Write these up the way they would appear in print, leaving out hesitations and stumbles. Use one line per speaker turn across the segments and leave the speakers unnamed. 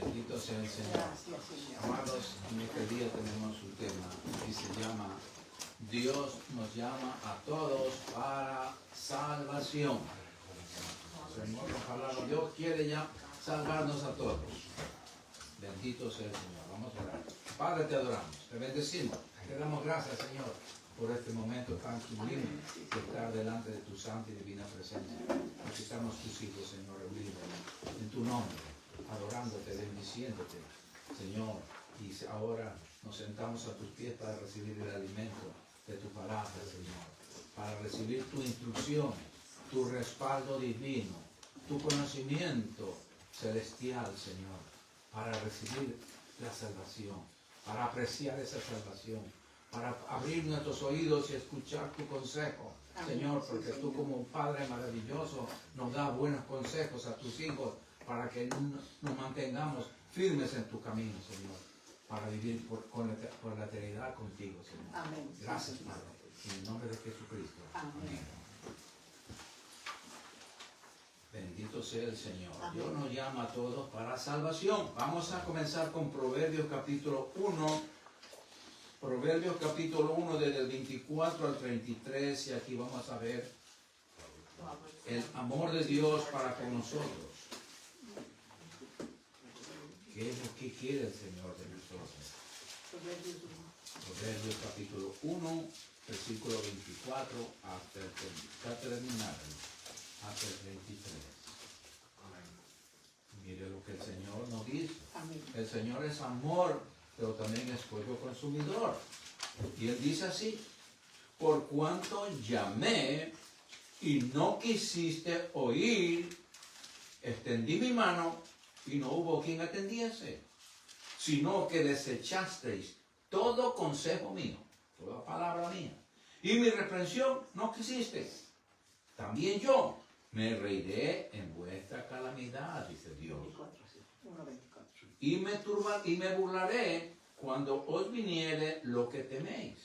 Bendito sea el Señor.
Gracias, Señor.
Amados, en este día tenemos un tema que se llama Dios nos llama a todos para salvación. Señor, ojalá Dios quiere ya salvarnos a todos. Bendito sea el Señor. Vamos a orar. Padre, te adoramos, te bendecimos, te damos gracias, Señor, por este momento tan sublime de estar delante de tu santa y divina presencia. Aquí estamos tus hijos, Señor, reunidos en tu nombre, adorándote, bendiciéndote, Señor. Y ahora nos sentamos a tus pies para recibir el alimento de tu palabra, Señor, para recibir tu instrucción, tu respaldo divino, tu conocimiento celestial, Señor, para recibir la salvación, para apreciar esa salvación, para abrir nuestros oídos y escuchar tu consejo, Señor, porque tú como un Padre maravilloso nos das buenos consejos a tus hijos para que nos mantengamos firmes en tu camino, Señor, para vivir por la eternidad contigo, Señor.
Amén.
Gracias, Padre, en el nombre de Jesucristo.
Amén.
Bendito sea el Señor.
Amén.
Dios nos llama a todos para salvación. Vamos a comenzar con Proverbios capítulo 1. Proverbios capítulo 1 desde el 24 al 33. Y aquí vamos a ver el amor de Dios para con nosotros. ¿Qué es lo que quiere el Señor de nosotros? Proverbios capítulo 1, versículo 24 hasta terminar. Hasta el 23. Mire lo que el Señor nos dice.
Amén.
El Señor es amor, pero también es fuego consumidor. Y Él dice así: por cuanto llamé y no quisiste oír, extendí mi mano y no hubo quien atendiese, sino que desechasteis todo consejo mío, toda palabra mía, y mi reprensión no quisiste. También yo me reiré en vuestra calamidad, dice Dios.
1:24.
Y me burlaré cuando os viniere lo que teméis.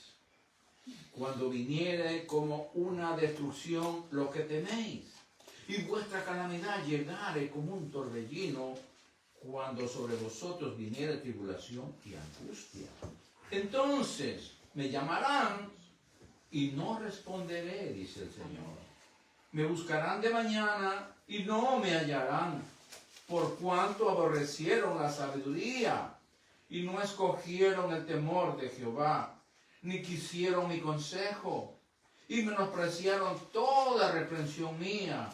Cuando viniere como una destrucción lo que teméis. Y vuestra calamidad llegare como un torbellino, cuando sobre vosotros viniere tribulación y angustia. Entonces me llamarán y no responderé, dice el Señor. Me buscarán de mañana y no me hallarán, por cuanto aborrecieron la sabiduría y no escogieron el temor de Jehová, ni quisieron mi consejo, y menospreciaron toda reprensión mía.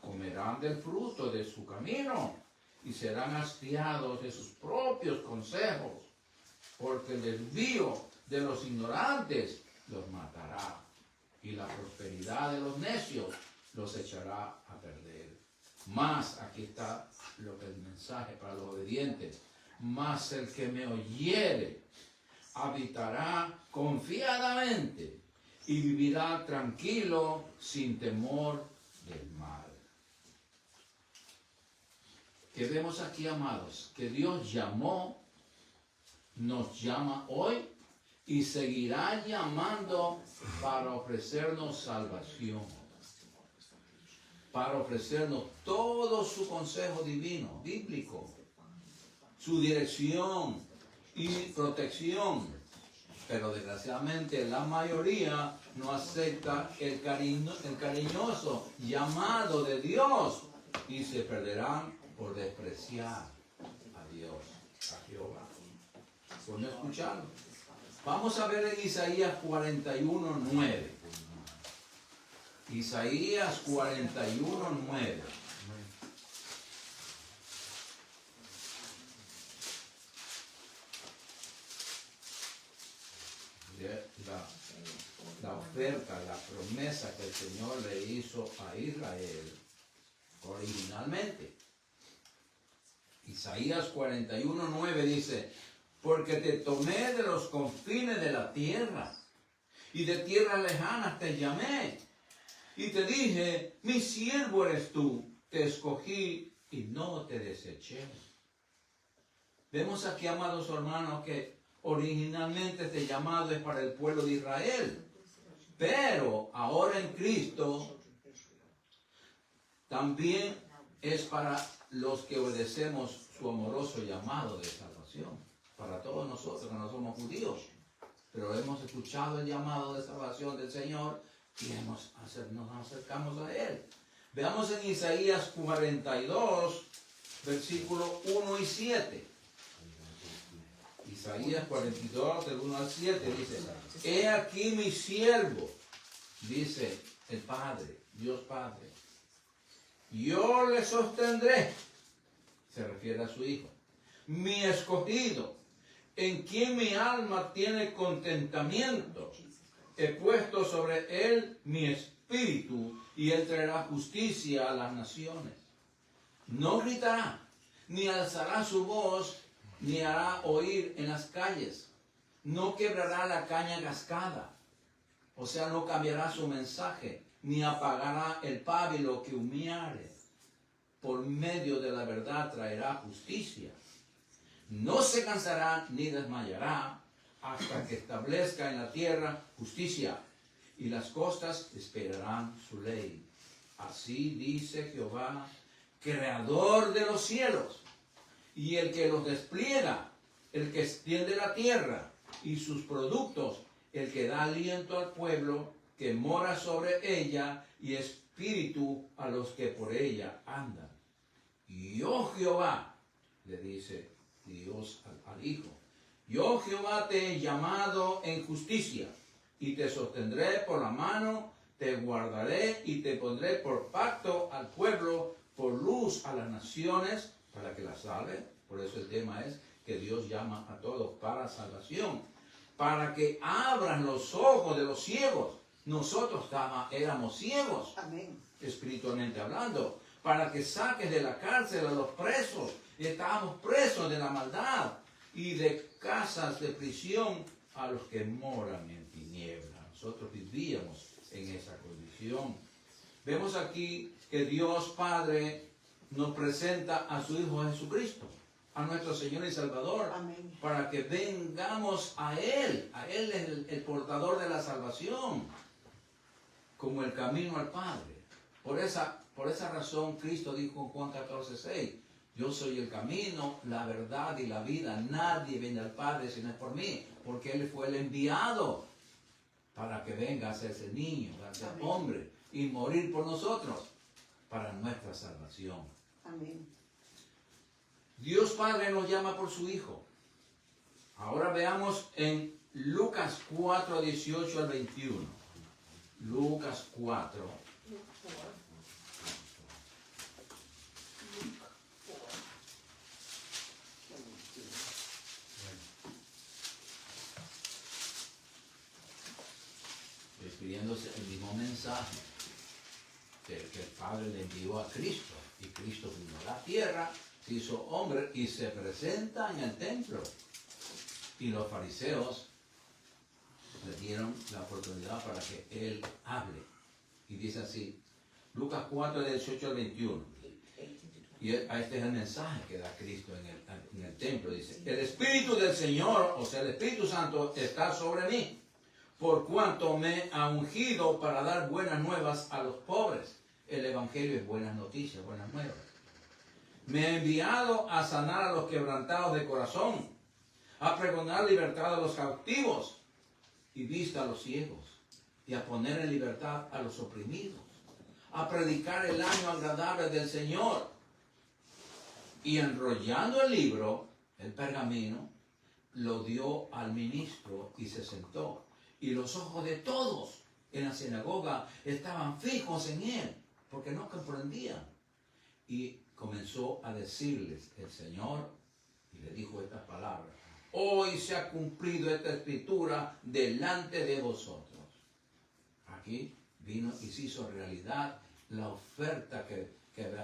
Comerán del fruto de su camino y serán hastiados de sus propios consejos, porque el desvío de los ignorantes los matará, y la prosperidad de los necios los echará a perder. Mas, aquí está lo que es el mensaje para los obedientes: mas el que me oyere habitará confiadamente y vivirá tranquilo sin temor del mal. Que vemos aquí, amados, que Dios llamó, nos llama hoy y seguirá llamando para ofrecernos salvación, para ofrecernos todo su consejo divino, bíblico, su dirección y protección. Pero desgraciadamente la mayoría no acepta el cariñoso llamado de Dios y se perderán por despreciar a Dios, a Jehová, por no escucharlo. Vamos a ver en Isaías 41:9. Isaías 41:9. La oferta, la promesa que el Señor le hizo a Israel originalmente. Isaías 41:9 dice: porque te tomé de los confines de la tierra, y de tierras lejanas te llamé, y te dije, mi siervo eres tú, te escogí y no te deseché. Vemos aquí, amados hermanos, que originalmente este llamado es para el pueblo de Israel, pero ahora en Cristo también es para los que obedecemos su amoroso llamado de salvación. Para todos nosotros que no somos judíos, pero hemos escuchado el llamado de salvación del Señor y nos acercamos a Él. Veamos en Isaías 42, versículos 1 y 7. Isaías 42, del 1 al 7 dice: He aquí mi siervo, dice el Padre, Dios Padre. Yo le sostendré, se refiere a su Hijo, mi escogido, en quien mi alma tiene contentamiento. He puesto sobre él mi espíritu, y él traerá justicia a las naciones. No gritará, ni alzará su voz, ni hará oír en las calles. No quebrará la caña cascada, o sea, no cambiará su mensaje, ni apagará el pábilo que humeare. Por medio de la verdad traerá justicia. No se cansará ni desmayará hasta que establezca en la tierra justicia, y las costas esperarán su ley. Así dice Jehová, creador de los cielos, y el que los despliega, el que extiende la tierra y sus productos, el que da aliento al pueblo que mora sobre ella, y espíritu a los que por ella andan. Yo Jehová, le dice Dios al Hijo, yo Jehová te he llamado en justicia, y te sostendré por la mano, te guardaré y te pondré por pacto al pueblo, por luz a las naciones, para que las salve. Por eso el tema es que Dios llama a todos para salvación, para que abran los ojos de los ciegos. Nosotros éramos ciegos, amén, espiritualmente hablando, para que saques de la cárcel a los presos. Estábamos presos de la maldad, y de casas de prisión a los que moran en tinieblas. Nosotros vivíamos en esa condición. Vemos aquí que Dios Padre nos presenta a su Hijo Jesucristo, a nuestro Señor y Salvador, amén, para que vengamos a Él. A Él es el portador de la salvación, como el camino al Padre. Por esa razón Cristo dijo en Juan 14:6, yo soy el camino, la verdad y la vida. Nadie viene al Padre si no es por mí, porque Él fue el enviado para que venga a hacerse niño, a ser hombre y morir por nosotros para nuestra salvación. Amén. Dios Padre nos llama por su Hijo. Ahora veamos en Lucas 4, 18 al 21. Lucas 4. Refiriéndose al mismo mensaje que el Padre le envió a Cristo, y Cristo vino a la tierra, se hizo hombre y se presenta en el templo, y los fariseos le dieron la oportunidad para que Él hable, y dice así, Lucas 4, 18 al 21, y este es el mensaje que da Cristo en el templo, dice, el Espíritu del Señor, o sea el Espíritu Santo, está sobre mí, por cuanto me ha ungido para dar buenas nuevas a los pobres. El Evangelio es buenas noticias, buenas nuevas. Me ha enviado a sanar a los quebrantados de corazón, a pregonar libertad a los cautivos y vista a los ciegos, y a poner en libertad a los oprimidos, a predicar el año agradable del Señor. Y enrollando el libro, el pergamino, lo dio al ministro y se sentó. Y los ojos de todos en la sinagoga estaban fijos en él, porque no comprendían. Y comenzó a decirles el Señor, y le dijo estas palabras, hoy se ha cumplido esta escritura delante de vosotros. Aquí vino y se hizo realidad la oferta que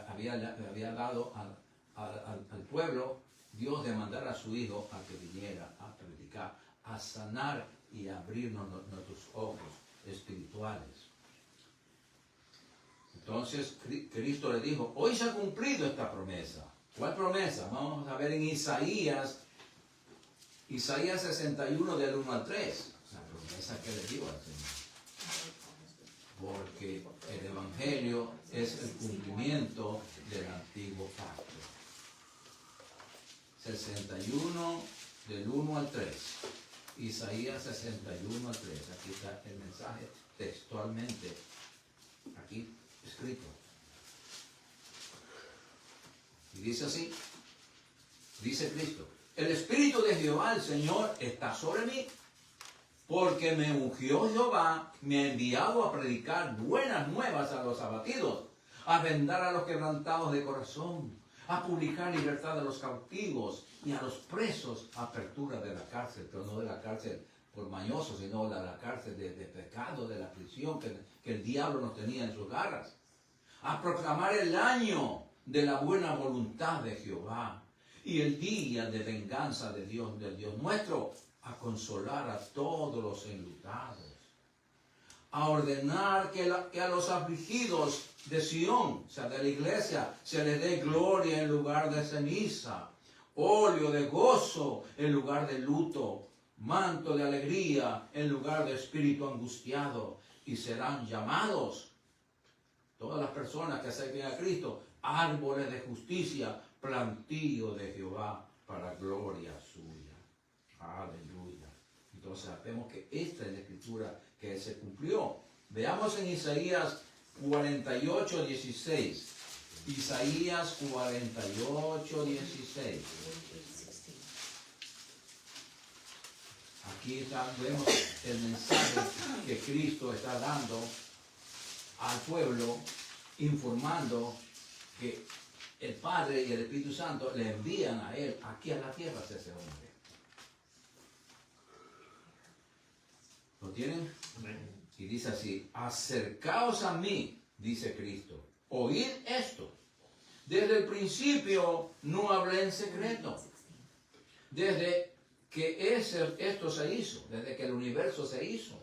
había dado al pueblo, Dios, de mandar a su Hijo a que viniera a predicar, a sanar y abrirnos nuestros ojos espirituales. Entonces Cristo le dijo, hoy se ha cumplido esta promesa. ¿Cuál promesa? Vamos a ver en Isaías 61 del 1 al 3. La promesa que le dio al Señor. porque el Evangelio es el cumplimiento del antiguo pacto. 61 del 1 al 3. Isaías 61 al 3. Aquí está el mensaje textualmente, aquí escrito. Y dice así, dice Cristo: el Espíritu de Jehová, el Señor, está sobre mí, porque me ungió Jehová, me ha enviado a predicar buenas nuevas a los abatidos, a vendar a los quebrantados de corazón, a publicar libertad a los cautivos y a los presos, apertura de la cárcel, pero no de la cárcel por mañosos, sino de la cárcel de pecado, de la prisión que el diablo nos tenía en sus garras, a proclamar el año de la buena voluntad de Jehová y el día de venganza de Dios, del Dios nuestro, a consolar a todos los enlutados, a ordenar que a los afligidos de Sión, o sea, de la iglesia, se les dé gloria en lugar de ceniza, óleo de gozo en lugar de luto, manto de alegría en lugar de espíritu angustiado, y serán llamados, todas las personas que acepten a Cristo, árboles de justicia, plantío de Jehová para gloria suya. Aleluya. Entonces sabemos que esta es la escritura que se cumplió. Veamos en Isaías 48, 16. Isaías 48, 16. Aquí vemos el mensaje que Cristo está dando al pueblo, informando que el Padre y el Espíritu Santo le envían a él aquí a la tierra a ese hombre. ¿Lo tienen? Y dice así: acercaos a mí, dice Cristo, oíd esto. Desde el principio no hablé en secreto. Desde que esto se hizo, desde que el universo se hizo,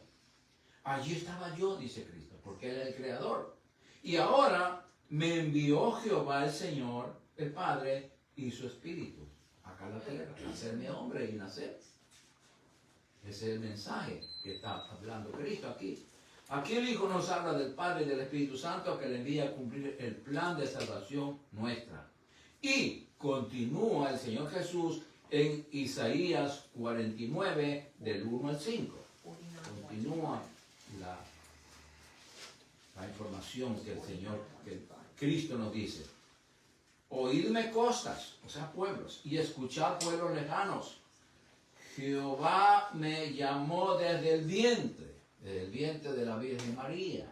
allí estaba yo, dice Cristo, porque Él es el Creador. Y ahora me envió Jehová el Señor, el Padre, y su Espíritu acá a la tierra, a hacerme hombre y nacer. Ese es el mensaje que está hablando Cristo aquí. Aquí el Hijo nos habla del Padre y del Espíritu Santo que le envía a cumplir el plan de salvación nuestra. Y continúa el Señor Jesús en Isaías 49 del 1 al 5. Continúa la información que el Señor, que Cristo nos dice. Oídme costas, o sea pueblos, y escuchad pueblos lejanos. Jehová me llamó desde el vientre de la Virgen María.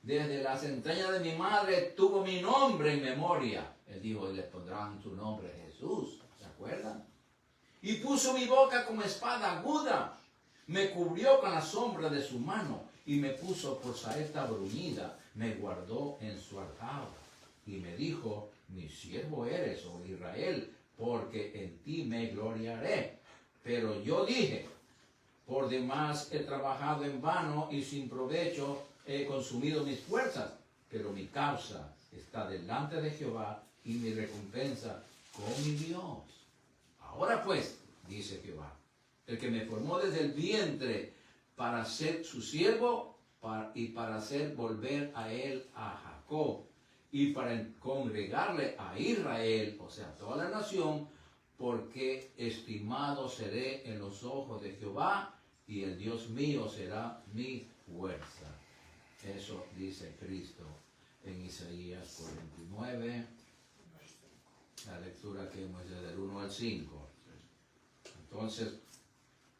Desde las entrañas de mi madre tuvo mi nombre en memoria. Él dijo, y les pondrán su nombre Jesús. ¿Se acuerdan? Y puso mi boca como espada aguda. Me cubrió con la sombra de su mano y me puso por saeta bruñida. Me guardó en su aljaba y me dijo, mi siervo eres, oh Israel, porque en ti me gloriaré. Pero yo dije, por demás he trabajado en vano y sin provecho he consumido mis fuerzas, pero mi causa está delante de Jehová y mi recompensa con mi Dios. Ahora pues, dice Jehová, el que me formó desde el vientre para ser su siervo y para hacer volver a él a Jacob y para congregarle a Israel, o sea, toda la nación, porque estimado seré en los ojos de Jehová y el Dios mío será mi fuerza. Eso dice Cristo en Isaías 49, la lectura que hemos hecho del 1 al 5. Entonces,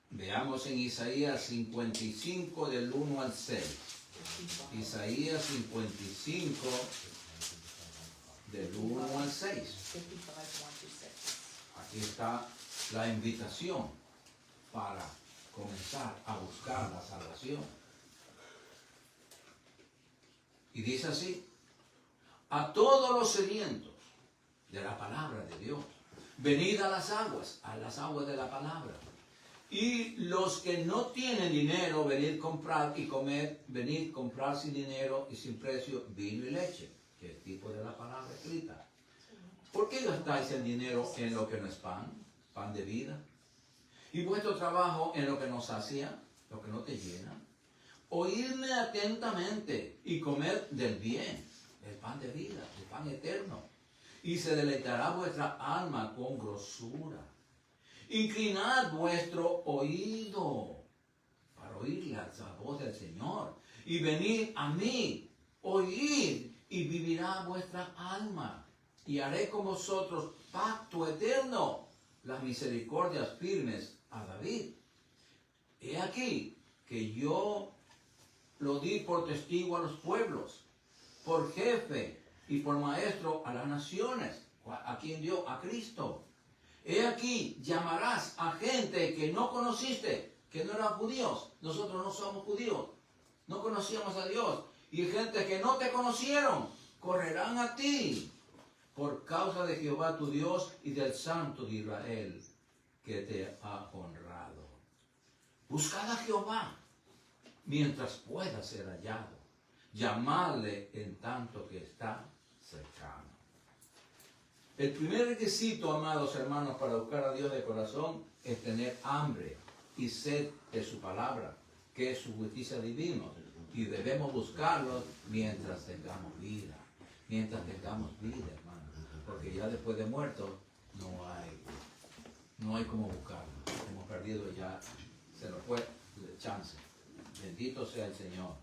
veamos en Isaías 55 del 1 al 6. Isaías 55 del 1 al 6. Aquí está la invitación para comenzar a buscar la salvación. Y dice así: a todos los sedientos de la palabra de Dios, venid a las aguas de la palabra. Y los que no tienen dinero, venid comprar y comer, venid comprar sin dinero y sin precio vino y leche, que es tipo de la palabra escrita. ¿Por qué gastáis el dinero en lo que no es pan, pan de vida? Y vuestro trabajo en lo que no sacia, lo que no te llena. oídme atentamente y comed del bien, el pan de vida, el pan eterno, y se deleitará vuestra alma con grosura. Inclinad vuestro oído para oír la voz del Señor, y venid a mí, oíd, y vivirá vuestra alma, y haré con vosotros pacto eterno, las misericordias firmes a David. He aquí que yo lo di por testigo a los pueblos, por jefe y por maestro a las naciones. ¿A quién dio? A Cristo. He aquí, llamarás a gente que no conociste, que no eran judíos. Nosotros no somos judíos, no conocíamos a Dios. Y gente que no te conocieron, correrán a ti por causa de Jehová tu Dios y del Santo de Israel que te ha honrado. Buscad a Jehová mientras pueda ser hallado. Llamadle en tanto que está cercano. El primer requisito, amados hermanos, para buscar a Dios de corazón es tener hambre y sed de su palabra, que es su justicia divina. Y debemos buscarlo mientras tengamos vida. Mientras tengamos vida, hermanos. Porque ya después de muerto no hay cómo buscarlo. Hemos perdido ya, se nos fue el chance. Bendito sea el Señor.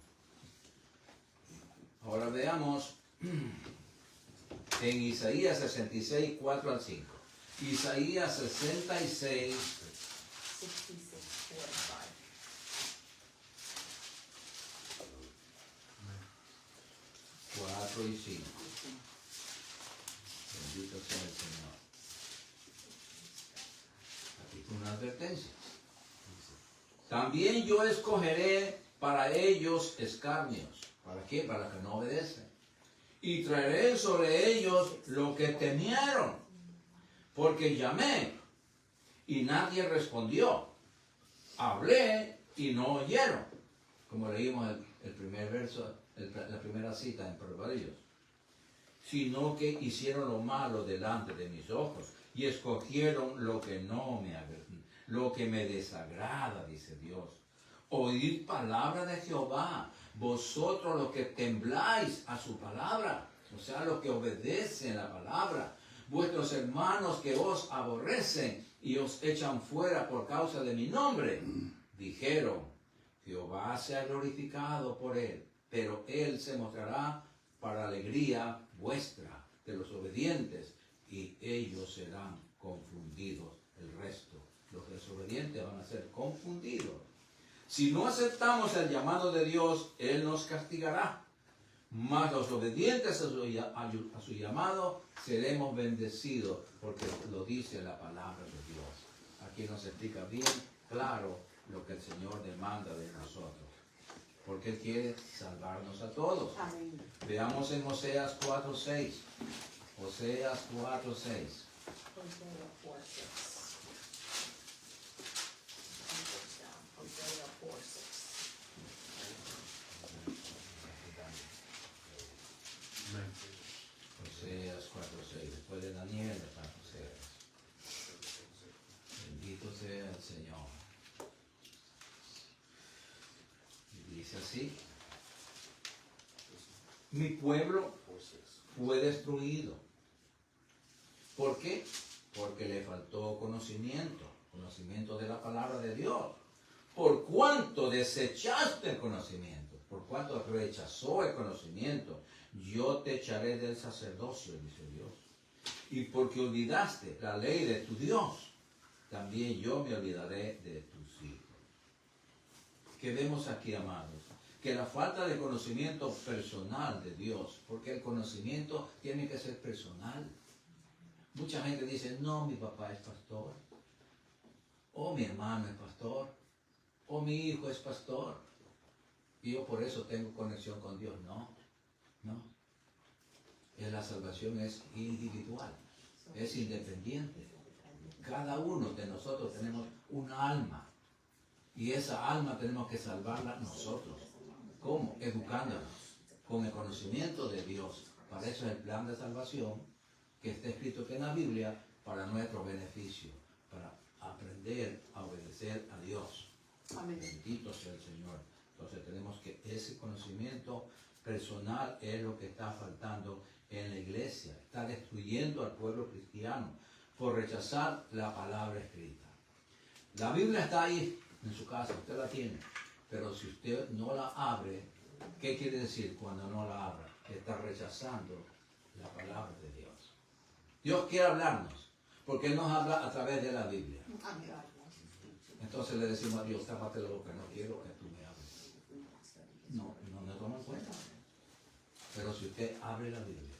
Ahora veamos en Isaías 66, 4 al 5. Isaías 66, 4 y 5. Bendito sea el Señor. Aquí está una advertencia. También yo escogeré para ellos escarnios. ¿Para qué? Para que no obedecen. Y traeré sobre ellos lo que temieron. Porque llamé y nadie respondió. Hablé y no oyeron. Como leímos el primer verso, la primera cita en Proverbios. Sino que hicieron lo malo delante de mis ojos y escogieron lo que no me agrada, lo que me desagrada, dice Dios. Oíd palabra de Jehová, vosotros los que tembláis a su palabra, o sea, los que obedecen la palabra, vuestros hermanos que os aborrecen y os echan fuera por causa de mi nombre, dijeron, Jehová sea glorificado por él, pero él se mostrará para alegría vuestra, de los obedientes, y ellos serán confundidos. El resto, los desobedientes van a ser confundidos. Si no aceptamos el llamado de Dios, Él nos castigará. Mas los obedientes a su llamado seremos bendecidos, porque lo dice la palabra de Dios. Aquí nos explica bien claro lo que el Señor demanda de nosotros. Porque Él quiere salvarnos a todos.
Amén.
Veamos en Oseas 4:6. Oseas 4:6. Oseas 4:6. Después de Daniel está Oseas. Bendito sea el Señor. Y dice así: mi pueblo fue destruido. ¿Por qué? Porque le faltó conocimiento de la palabra de Dios. Por cuanto desechaste el conocimiento, por cuanto rechazó el conocimiento, yo te echaré del sacerdocio, dice Dios. Y porque olvidaste la ley de tu Dios, también yo me olvidaré de tus hijos. ¿Qué vemos aquí, amados? Que la falta de conocimiento personal de Dios, porque el conocimiento tiene que ser personal. Mucha gente dice, no, mi papá es pastor, o mi hermano es pastor, o mi hijo es pastor, y yo por eso tengo conexión con Dios. No. La salvación es individual, es independiente. Cada uno de nosotros tenemos una alma, y esa alma tenemos que salvarla nosotros. ¿Cómo? Educándonos con el conocimiento de Dios. Para eso es el plan de salvación que está escrito aquí en la Biblia, para nuestro beneficio, para aprender a obedecer a Dios.
Amén.
Bendito sea el Señor. Entonces tenemos que ese conocimiento personal es lo que está faltando en la iglesia. Está destruyendo al pueblo cristiano por rechazar la palabra escrita. La Biblia está ahí en su casa, usted la tiene. Pero si usted no la abre, ¿qué quiere decir cuando no la abra? Está rechazando la palabra de Dios. Dios quiere hablarnos, porque Él nos habla a través de la Biblia. Entonces le decimos a Dios, tápate la boca, no quiero que tú me hables. No me toman cuenta. Pero si usted abre la Biblia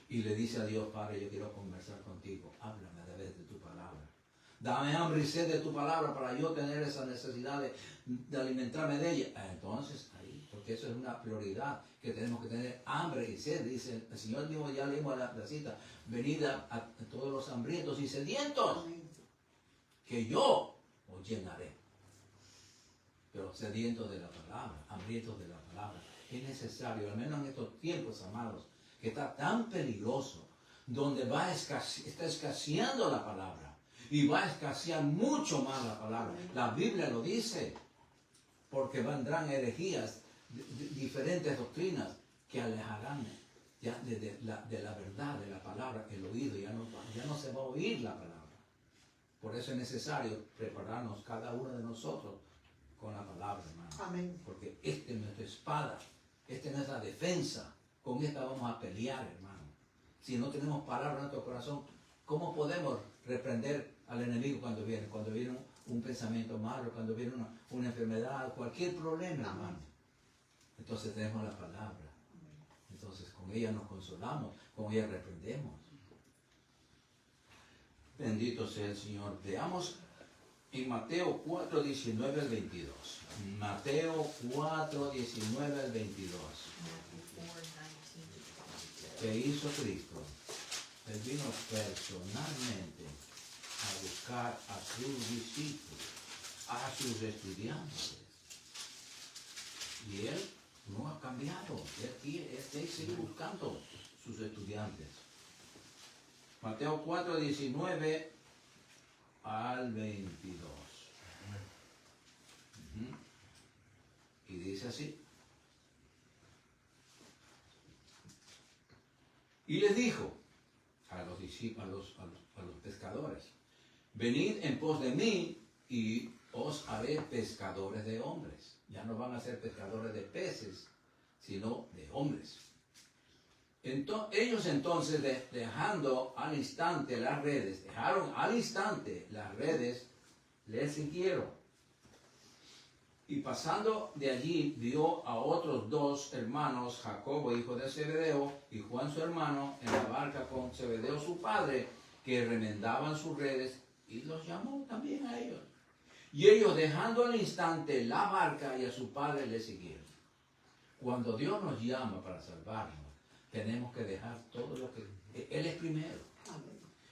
y le dice a Dios, Padre, yo quiero conversar contigo, háblame a través de tu palabra. Dame hambre y sed de tu palabra para yo tener esa necesidad de alimentarme de ella. Entonces, ahí, porque eso es una prioridad, que tenemos que tener hambre y sed. Dice el Señor mismo, ya leímos la cita, venid a todos los hambrientos y sedientos, que yo os llenaré. Pero sedientos de la palabra, hambrientos de la palabra. Es necesario, al menos en estos tiempos, amados, que está tan peligroso, donde está escaseando la palabra. Y va a escasear mucho más la palabra. La Biblia lo dice, porque vendrán herejías, diferentes doctrinas que alejarán ya de la verdad, de la palabra, el oído. Ya no se va a oír la palabra. Por eso es necesario prepararnos cada uno de nosotros con la palabra, hermano.
Amén.
Porque esta es nuestra espada, esta es nuestra defensa. Con esta vamos a pelear, hermano. Si no tenemos palabra en nuestro corazón, ¿cómo podemos reprender al enemigo cuando viene? Cuando viene un pensamiento malo, cuando viene una enfermedad, cualquier problema, hermano. Entonces tenemos la palabra. Entonces con ella nos consolamos, con ella reprendemos. Bendito sea el Señor. Veamos en Mateo 4, 19 al 22. Mateo 4, 19 al 22. ¿Qué hizo Cristo? Él vino personalmente a buscar a sus discípulos, a sus estudiantes. Y Él no ha cambiado. Él sigue buscando sus estudiantes. Mateo 4, 19 al 22. Y dice así. Y les dijo a los discípulos, a los pescadores, venid en pos de mí y os haré pescadores de hombres. Ya no van a ser pescadores de peces, sino de hombres. Ellos entonces, dejando al instante las redes, les siguieron. Y pasando de allí, vio a otros dos hermanos, Jacobo, hijo de Zebedeo, y Juan su hermano, en la barca con Zebedeo su padre, que remendaban sus redes, y los llamó también a ellos. Y ellos, dejando al instante la barca y a su padre, le siguieron. Cuando Dios nos llama para salvarnos, tenemos que dejar todo lo que... Él es primero.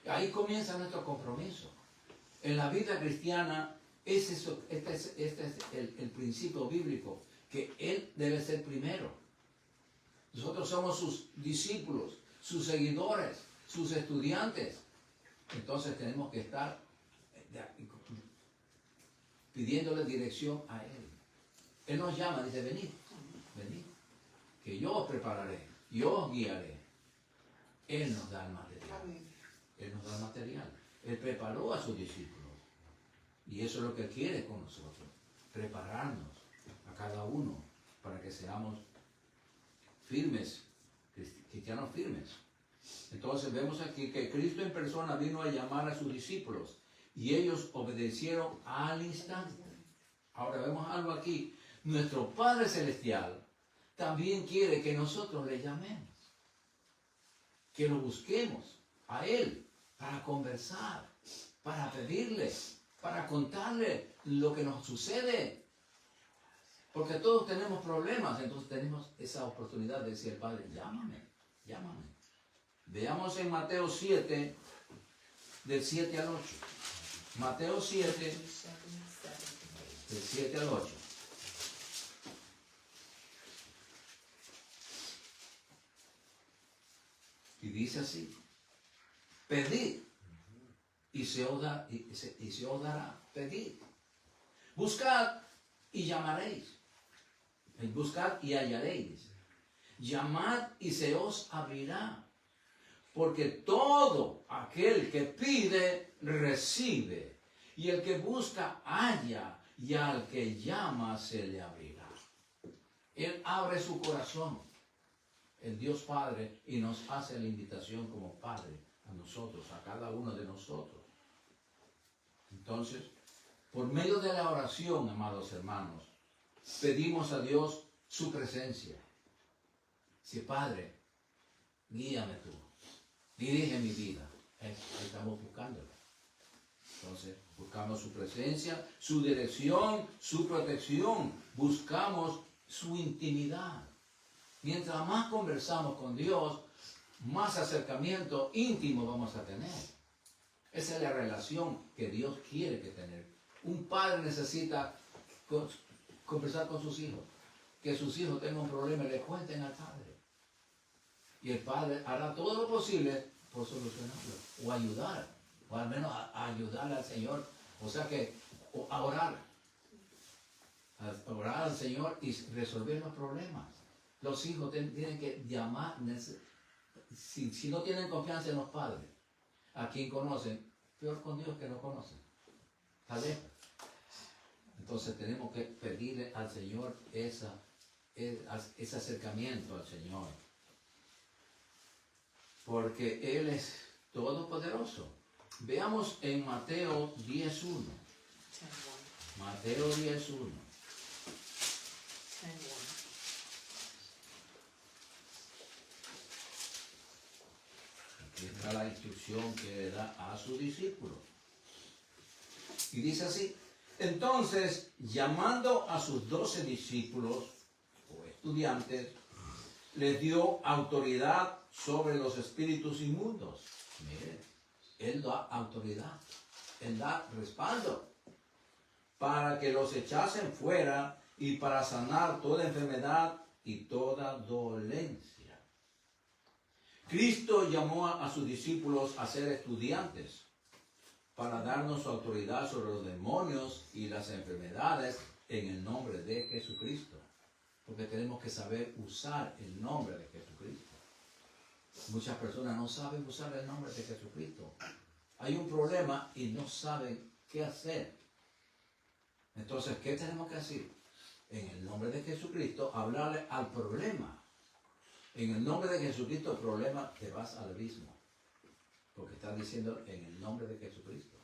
Ahí comienza nuestro compromiso. En la vida cristiana, este es el principio bíblico, que Él debe ser primero. Nosotros somos sus discípulos, sus seguidores, sus estudiantes. Entonces tenemos que estar pidiéndole dirección a Él. Él nos llama, dice, venid, que yo os prepararé, yo os guiaré. Él nos da el material. Él nos da el material. Él preparó a sus discípulos. Y eso es lo que Él quiere con nosotros. Prepararnos a cada uno para que seamos firmes, cristianos firmes. Entonces vemos aquí que Cristo en persona vino a llamar a sus discípulos y ellos obedecieron al instante. Ahora vemos algo aquí. Nuestro Padre Celestial también quiere que nosotros le llamemos, que lo busquemos a Él para conversar, para pedirle, para contarle lo que nos sucede. Porque todos tenemos problemas, entonces tenemos esa oportunidad de decir, Padre, llámame. Veamos en Mateo 7, del 7 al 8. Mateo 7, del 7 al 8. Y dice así, pedid y se os dará, pedid. Buscad y llamaréis, Buscad y hallaréis. Llamad y se os abrirá. Porque todo aquel que pide, recibe. Y el que busca, halla. Y al que llama, se le abrirá. Él abre su corazón, el Dios Padre, y nos hace la invitación como Padre a nosotros, a cada uno de nosotros. Entonces, por medio de la oración, amados hermanos, pedimos a Dios su presencia. Sí, Padre, guíame tú, dirige mi vida. Ahí estamos buscándolo. Entonces, buscamos su presencia, su dirección, su protección. Buscamos su intimidad. Mientras más conversamos con Dios, más acercamiento íntimo vamos a tener. Esa es la relación que Dios quiere que tener. Un padre necesita conversar con sus hijos. Que sus hijos tengan un problema y le cuenten al padre. Y el padre hará todo lo posible por solucionarlo. O ayudar. O al menos a ayudarle al Señor. O sea que a orar. A orar al Señor y resolver los problemas. Los hijos tienen que llamar. Si no tienen confianza en los padres, a quien conocen, peor con Dios que no conocen. Tal vez. Entonces tenemos que pedirle al Señor ese acercamiento al Señor. Porque Él es todopoderoso. Veamos en Mateo 10:1. Mateo 10:1. Aquí está la instrucción que le da a sus discípulos. Y dice así: entonces, llamando a sus 12 discípulos o estudiantes, les dio autoridad sobre los espíritus inmundos. Miren, Él da autoridad, Él da respaldo para que los echasen fuera y para sanar toda enfermedad y toda dolencia. Cristo llamó a sus discípulos a ser estudiantes para darnos su autoridad sobre los demonios y las enfermedades en el nombre de Jesucristo. Porque tenemos que saber usar el nombre de Jesucristo. Muchas personas no saben usar el nombre de Jesucristo. Hay un problema y no saben qué hacer. Entonces, ¿qué tenemos que hacer? En el nombre de Jesucristo, hablarle al problema. En el nombre de Jesucristo, el problema, te vas al abismo. Porque está diciendo en el nombre de Jesucristo.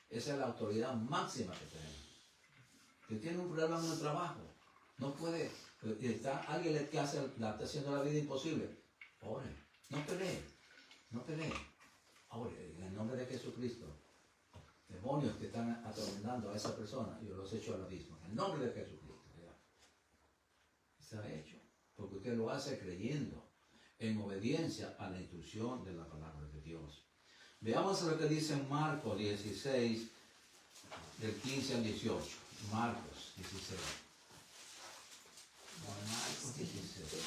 Esa es la autoridad máxima que tenemos. Si tiene un problema en el trabajo, no puede, alguien le está haciendo la vida imposible. Ore, no pelee, no pelee. Ore, en el nombre de Jesucristo. Demonios que están atormentando a esa persona, yo los echo al abismo. En el nombre de Jesucristo. Está hecho. Porque usted lo hace creyendo, en obediencia a la instrucción de la palabra de Dios. Veamos lo que dice en Marcos 16, del 15 al 18. Marcos 16. Marcos 16.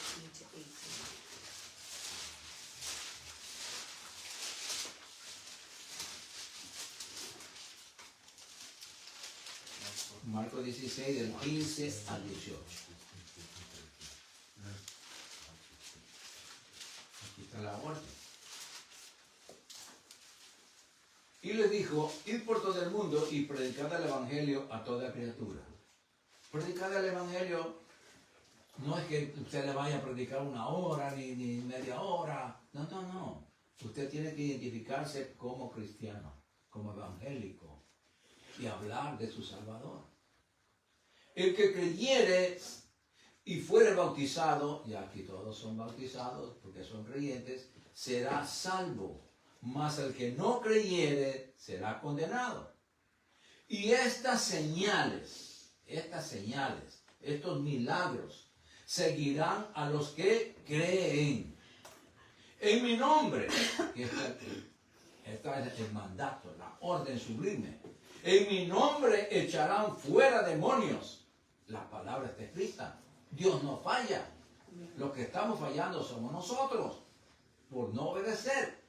Marcos 16, del 15 al 18. Aquí está la orden. Y les dijo: id por todo el mundo y predicad el evangelio a toda criatura. Predicar el evangelio no es que usted le vaya a predicar 1 hora ni media hora. No, no, no. Usted tiene que identificarse como cristiano, como evangélico, y hablar de su Salvador. El que creyere y fuere bautizado, y aquí todos son bautizados porque son creyentes, será salvo. Mas el que no creyere será condenado. Y estas señales, estos milagros, seguirán a los que creen. En mi nombre, este es el mandato, la orden sublime. En mi nombre echarán fuera demonios. La palabra está escrita. Dios no falla. Los que estamos fallando somos nosotros, por no obedecer.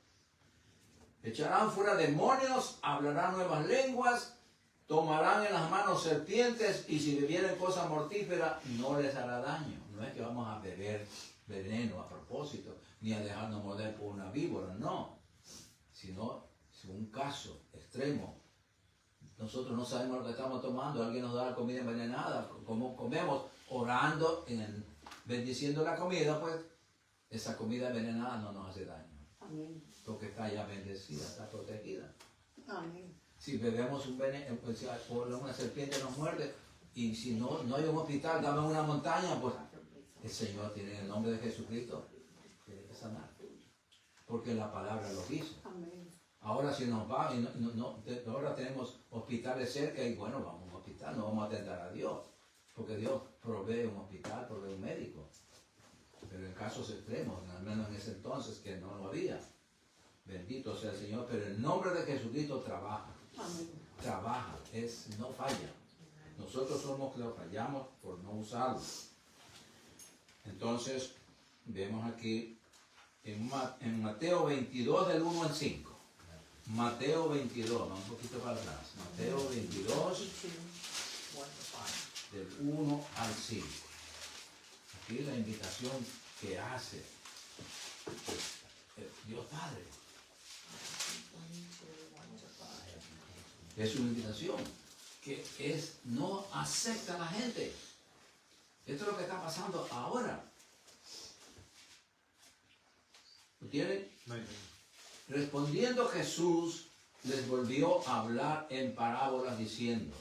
Echarán fuera demonios, hablarán nuevas lenguas. Tomarán en las manos serpientes y si bebieren cosa mortífera no les hará daño. No es que vamos a beber veneno a propósito, ni a dejarnos morder por una víbora, no. Sino, si un caso extremo, nosotros no sabemos lo que estamos tomando, alguien nos da la comida envenenada, como comemos, orando, bendiciendo la comida, pues esa comida envenenada no nos hace daño.
Amén.
Porque está ya bendecida, está protegida.
Amén.
Si bebemos un veneno, pues si una serpiente nos muerde, y si no hay un hospital, dame una montaña, pues el Señor tiene el nombre de Jesucristo, tiene que sanar. Porque la palabra lo dice.
Amén.
Ahora si nos va, y ahora tenemos hospitales cerca, y bueno, vamos a un hospital, no vamos a atentar a Dios. Porque Dios provee un hospital, provee un médico. Pero en casos extremos, al menos en ese entonces que no lo había. Bendito sea el Señor, pero el nombre de Jesucristo trabaja.
Amén.
Trabaja, no falla. Nosotros somos los que fallamos por no usarlo. Entonces, vemos aquí en Mateo 22 del 1 al 5. Mateo 22, vamos un poquito para atrás. Mateo 22 del 1 al 5. Aquí la invitación que hace Dios Padre. Es una invitación que no acepta a la gente. Esto es lo que está pasando ahora. ¿Lo tienen? Respondiendo Jesús les volvió a hablar en parábolas diciendo: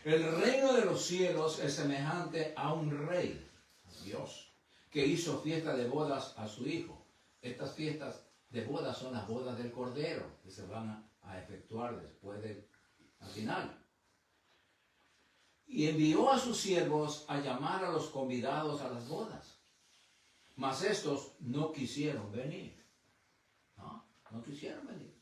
el reino de los cielos es semejante a un rey, Dios, que hizo fiesta de bodas a su hijo. Estas fiestas de bodas son las bodas del Cordero que se van a efectuar después al final. Y envió a sus siervos a llamar a los convidados a las bodas. Mas estos no quisieron venir. No quisieron venir.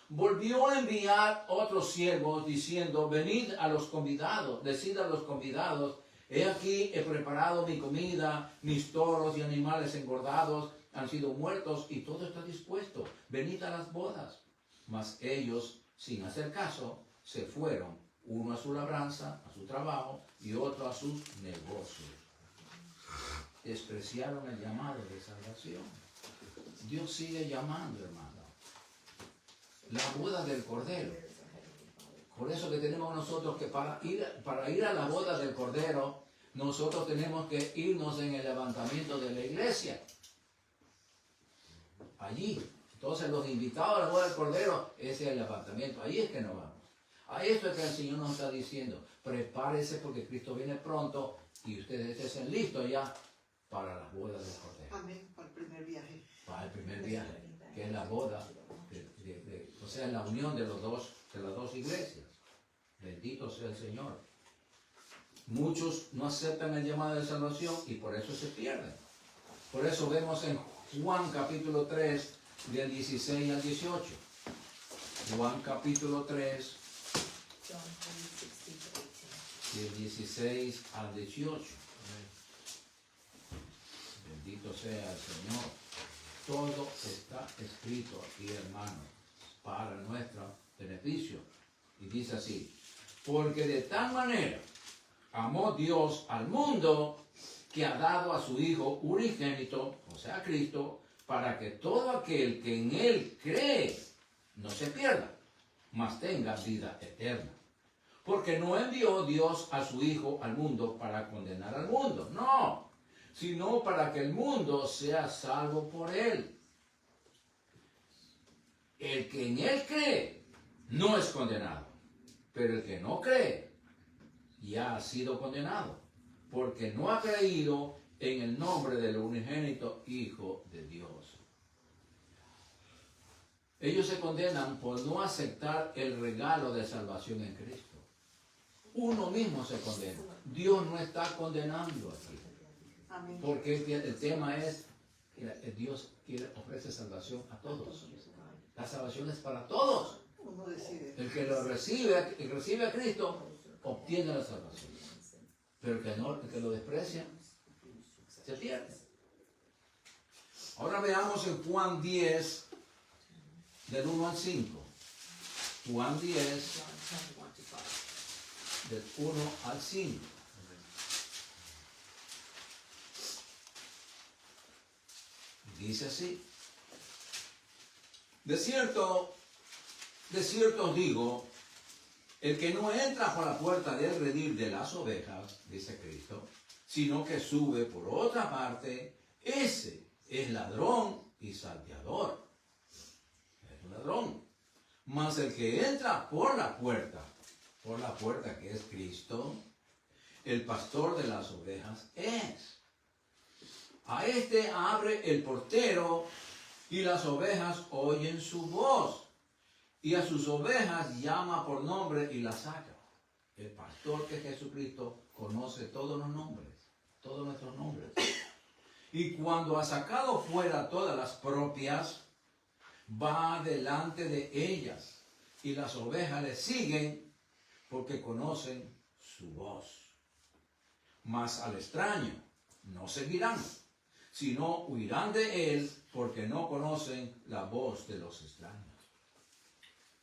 Volvió a enviar otros siervos diciendo: venid a los convidados, decid a los convidados: he aquí he preparado mi comida, mis toros y animales engordados han sido muertos y todo está dispuesto. Venid a las bodas. Mas ellos, sin hacer caso, se fueron, uno a su labranza, a su trabajo, y otro a sus negocios. Despreciaron el llamado de salvación. Dios sigue llamando, hermano. La boda del Cordero. Por eso que tenemos nosotros que para ir a la boda del Cordero, nosotros tenemos que irnos en el levantamiento de la iglesia. Allí. Entonces los invitados a la boda del Cordero, ese es el levantamiento. Ahí es que nos vamos. A esto es que el Señor nos está diciendo: prepárese porque Cristo viene pronto y ustedes estén listos ya para las bodas del Cordero.
Amén. Para el primer viaje.
Para el primer viaje, que es la boda, o sea, la unión de las dos iglesias. Bendito sea el Señor. Muchos no aceptan el llamado de salvación y por eso se pierden. Por eso vemos en Juan capítulo 3, del 16 al 18. Juan capítulo 3, del 16 al 18. Bendito sea el Señor. Todo está escrito aquí, hermano, para nuestro beneficio. Y dice así: porque de tal manera amó Dios al mundo que ha dado a su Hijo unigénito, o sea, Cristo, para que todo aquel que en Él cree no se pierda, mas tenga vida eterna. Porque no envió Dios a su Hijo al mundo para condenar al mundo, no, sino para que el mundo sea salvo por Él. El que en Él cree no es condenado, pero el que no cree ya ha sido condenado, porque no ha creído en el nombre del unigénito Hijo de Dios. Ellos se condenan por no aceptar el regalo de salvación en Cristo. Uno mismo se condena. Dios no está condenando aquí.
Amén.
Porque el tema es que Dios ofrece salvación a todos. La salvación es para todos.
Uno decide.
El que recibe a Cristo obtiene la salvación. Pero el que lo desprecia se pierde. Ahora veamos en Juan 10, del 1 al 5. Juan 10, del 1 al 5. Dice así: de cierto os digo, el que no entra por la puerta del redil de las ovejas, dice Cristo, sino que sube por otra parte, ese es ladrón y salteador. Es un ladrón. Mas el que entra por la puerta que es Cristo, el pastor de las ovejas es. A este abre el portero y las ovejas oyen su voz. Y a sus ovejas llama por nombre y las saca. El pastor que es Jesucristo conoce todos los nombres, todos nuestros nombres. Y cuando ha sacado fuera todas las propias, va delante de ellas. Y las ovejas le siguen porque conocen su voz. Mas al extraño no seguirán, sino huirán de él porque no conocen la voz de los extraños.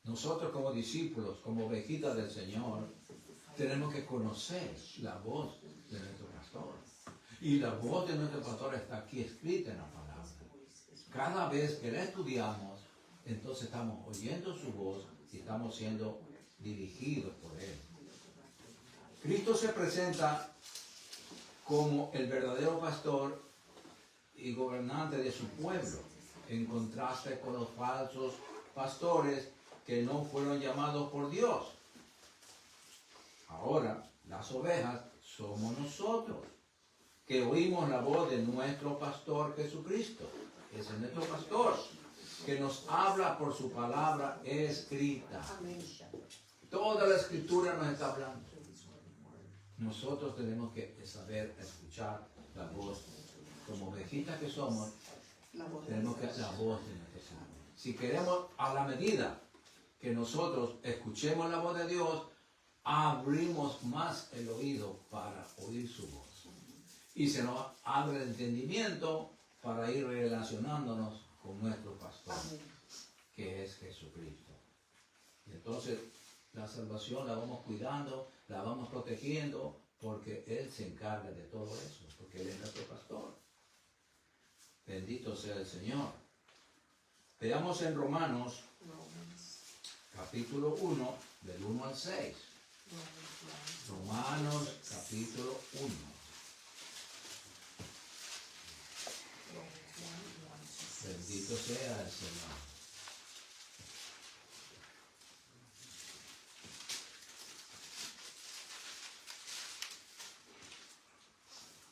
Nosotros como discípulos, como ovejitas del Señor, tenemos que conocer la voz de nuestro pastor. Y la voz de nuestro pastor está aquí escrita en la palabra. Cada vez que la estudiamos, entonces estamos oyendo su voz y estamos siendo dirigidos por él. Cristo se presenta como el verdadero pastor y gobernante de su pueblo, en contraste con los falsos pastores que no fueron llamados por Dios. Ahora, las ovejas somos nosotros, que oímos la voz de nuestro pastor Jesucristo. Ese es nuestro pastor, que nos habla por su palabra escrita. Toda la escritura nos está hablando. Nosotros tenemos que saber escuchar la voz. Como ovejitas que somos, tenemos que la voz de nuestro Señor. Si queremos, a la medida que nosotros escuchemos la voz de Dios, abrimos más el oído para oír su voz. Y se nos abre el entendimiento para ir relacionándonos con nuestro pastor, que es Jesucristo. Y entonces la salvación la vamos cuidando, la vamos protegiendo, porque Él se encarga de todo eso, porque Él es nuestro pastor. Bendito sea el Señor. Veamos en Romanos, capítulo 1, del 1 al 6. Romanos, capítulo 1. Bendito sea el Señor.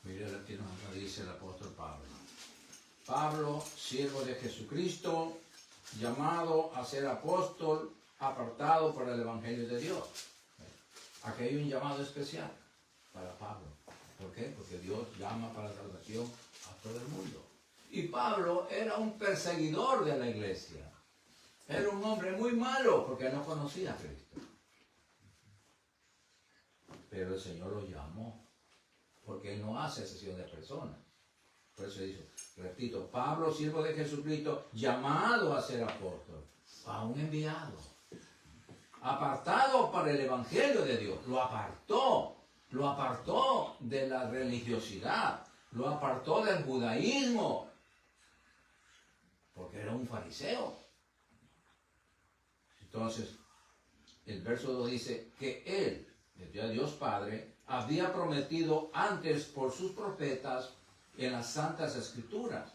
Mira lo que nos dice el apóstol Pablo. Pablo, siervo de Jesucristo, llamado a ser apóstol, apartado para el Evangelio de Dios. Aquí hay un llamado especial para Pablo. ¿Por qué? Porque Dios llama para la salvación a todo el mundo. Y Pablo era un perseguidor de la iglesia. Era un hombre muy malo porque no conocía a Cristo. Pero el Señor lo llamó, porque Él no hace excepción de personas. Por eso dice, repito, Pablo, siervo de Jesucristo, llamado a ser apóstol, a un enviado, apartado para el Evangelio de Dios. Lo apartó de la religiosidad, lo apartó del judaísmo, porque era un fariseo. Entonces, el verso 2 dice que Él, el Dios Padre, había prometido antes por sus profetas en las Santas Escrituras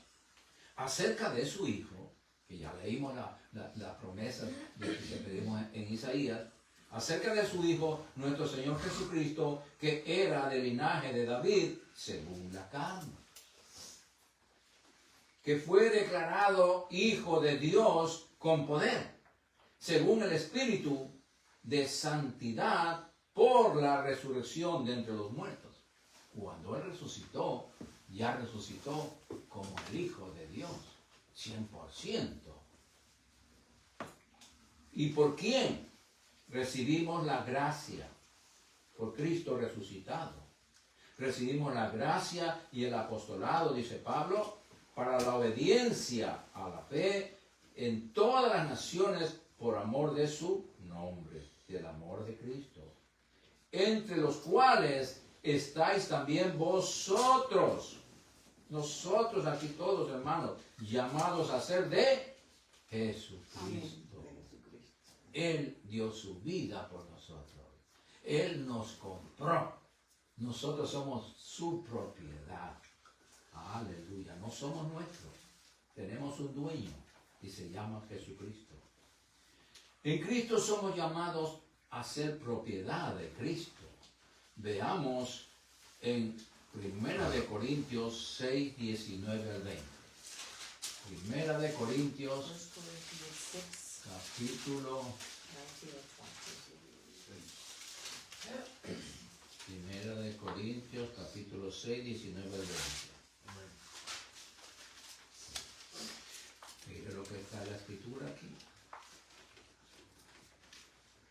acerca de su Hijo, que ya leímos la promesa que pedimos en Isaías, acerca de su Hijo, nuestro Señor Jesucristo, que era del linaje de David según la carne, que fue declarado Hijo de Dios con poder, según el Espíritu de santidad, por la resurrección de entre los muertos. Cuando Él resucitó, ya resucitó como el Hijo de Dios, 100%. ¿Y por quién recibimos la gracia? Por Cristo resucitado. Recibimos la gracia y el apostolado, dice Pablo, para la obediencia a la fe en todas las naciones por amor de su nombre, del amor de Cristo. entre los cuales estáis también vosotros. Nosotros aquí todos, hermanos, llamados a ser de Jesucristo.
Amén. De Jesucristo.
Él dio su vida por nosotros. Él nos compró. Nosotros somos su propiedad. Aleluya. No somos nuestros. Tenemos un dueño y se llama Jesucristo. En Cristo somos llamados a ser propiedad de Cristo. Veamos en 1 Corintios 6, 19 al 20. 1 Corintios,
6,
capítulo
19 al 20.
1 Corintios, capítulo 6, 19 al 20. Mire lo que está en la escritura aquí.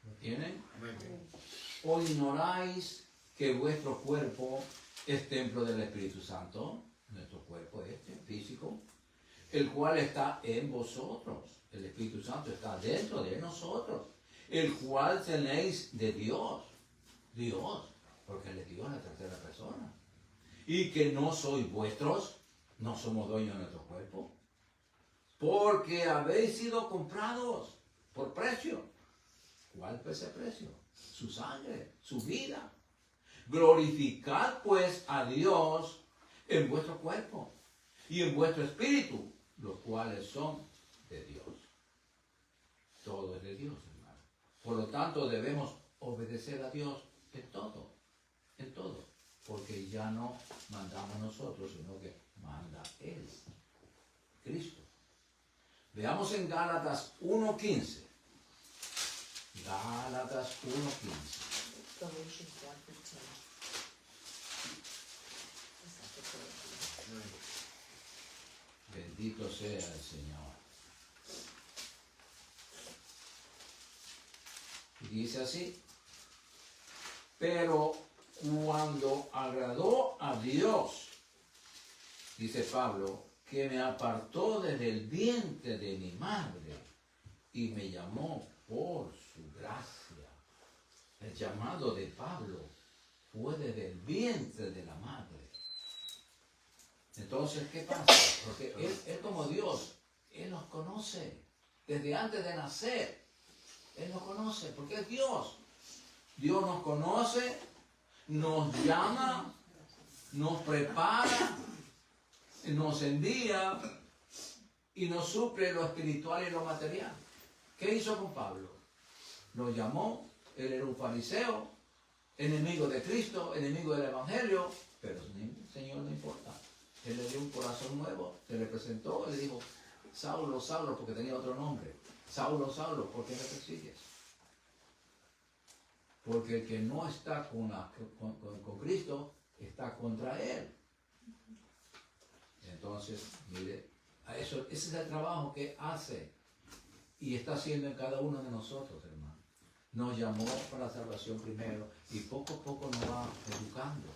¿Lo tienen? ¿O ignoráis que vuestro cuerpo es templo del Espíritu Santo? Nuestro cuerpo físico, el cual está en vosotros. El Espíritu Santo está dentro de nosotros, el cual tenéis de Dios. Dios, porque Él es Dios, la tercera persona. Y que no sois vuestros, no somos dueños de nuestro cuerpo, porque habéis sido comprados por precio. ¿Cuál fue ese precio? Su sangre, su vida. Glorificad pues a Dios en vuestro cuerpo y en vuestro espíritu, los cuales son de Dios. Todo es de Dios, hermano. Por lo tanto, debemos obedecer a Dios en todo, porque ya no mandamos nosotros, sino que manda Él, Cristo. Veamos en Gálatas 1:15. Gálatas 1:15.
Galatians 1:15.
Bendito sea el Señor. Y dice así: pero cuando agradó a Dios, dice Pablo, que me apartó desde el vientre de mi madre y me llamó por su gracia. El llamado de Pablo fue desde el vientre de la madre. Entonces, ¿qué pasa? Porque él como Dios, Él nos conoce. Desde antes de nacer, Él nos conoce, porque es Dios. Dios nos conoce, nos llama, nos prepara, nos envía y nos suple lo espiritual y lo material. ¿Qué hizo con Pablo? Lo llamó, él era un fariseo, enemigo de Cristo, enemigo del Evangelio, pero el Señor no importa. Él le dio un corazón nuevo, se le presentó, le dijo: Saulo, Saulo, porque tenía otro nombre. Saulo, Saulo, ¿por qué me persigues? Porque el que no está con Cristo está contra Él. Entonces, mire, ese es el trabajo que hace y está haciendo en cada uno de nosotros, hermano. Nos llamó para la salvación primero y poco a poco nos va educando.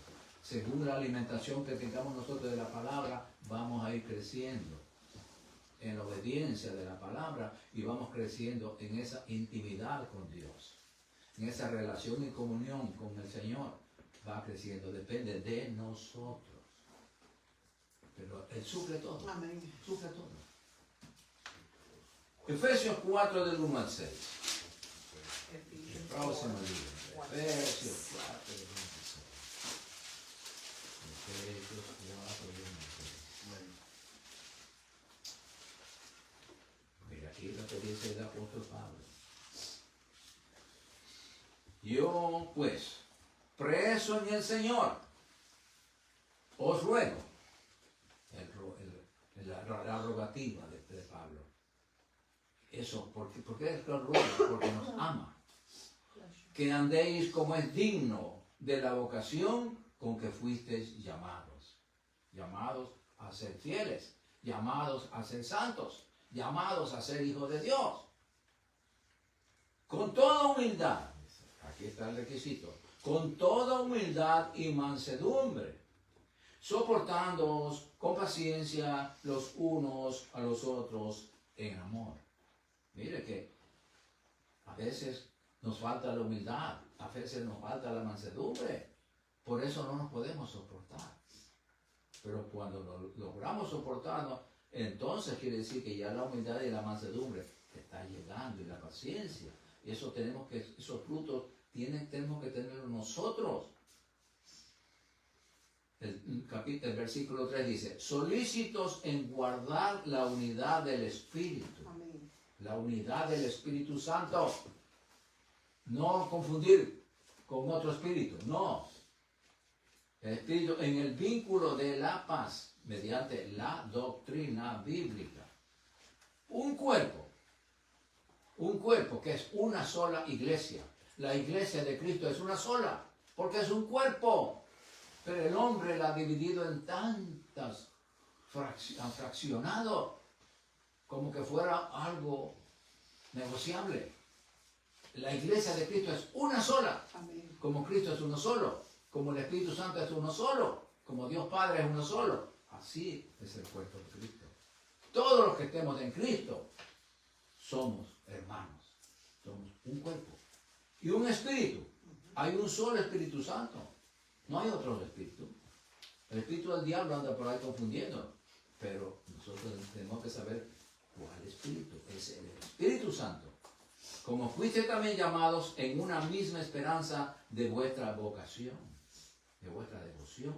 Según la alimentación que tengamos nosotros de la palabra, vamos a ir creciendo en la obediencia de la palabra y vamos creciendo en esa intimidad con Dios, en esa relación y comunión con el Señor. Va creciendo, depende de nosotros. Pero Él suple todo.
Amén.
Suple todo. Efesios 4 del 1 al 6. El próximo libro. Efesios 4 del 1 al 6. Efesios 4 del 1 al 6. Mira aquí lo que dice el apóstol Pablo. Yo pues, preso en el Señor, os ruego, la rogativa de Pablo. Eso, ¿por qué es lo ruego? Porque nos ama. Que andéis como es digno de la vocación con que fuisteis llamados. Llamados a ser fieles, llamados a ser santos, llamados a ser hijos de Dios. Con toda humildad, aquí está el requisito, con toda humildad y mansedumbre, soportándoos con paciencia los unos a los otros en amor. Mire que a veces nos falta la humildad, a veces nos falta la mansedumbre. Por eso no nos podemos soportar. Pero cuando logramos soportarnos, entonces quiere decir que ya la humildad y la mansedumbre está llegando, y la paciencia. Y eso esos frutos tenemos que tenerlos nosotros. El versículo 3 dice, solícitos en guardar la unidad del Espíritu.
Amén.
La unidad del Espíritu Santo. No confundir con otro espíritu, no. El Espíritu en el vínculo de la paz mediante la doctrina bíblica. Un cuerpo que es una sola iglesia. La iglesia de Cristo es una sola, porque es un cuerpo. Pero el hombre la ha dividido en tantas, fraccionado, como que fuera algo negociable. La iglesia de Cristo es una sola,
Amén.
como Cristo es uno solo, como el Espíritu Santo es uno solo, como Dios Padre es uno solo. Así es el cuerpo de Cristo. Todos los que estemos en Cristo somos hermanos, somos un cuerpo y un espíritu. Hay un solo Espíritu Santo, no hay otro espíritu. El espíritu del diablo anda por ahí confundiendo, pero nosotros tenemos que saber cuál espíritu es el Espíritu Santo. Como fuiste también llamados en una misma esperanza de vuestra vocación, de vuestra devoción,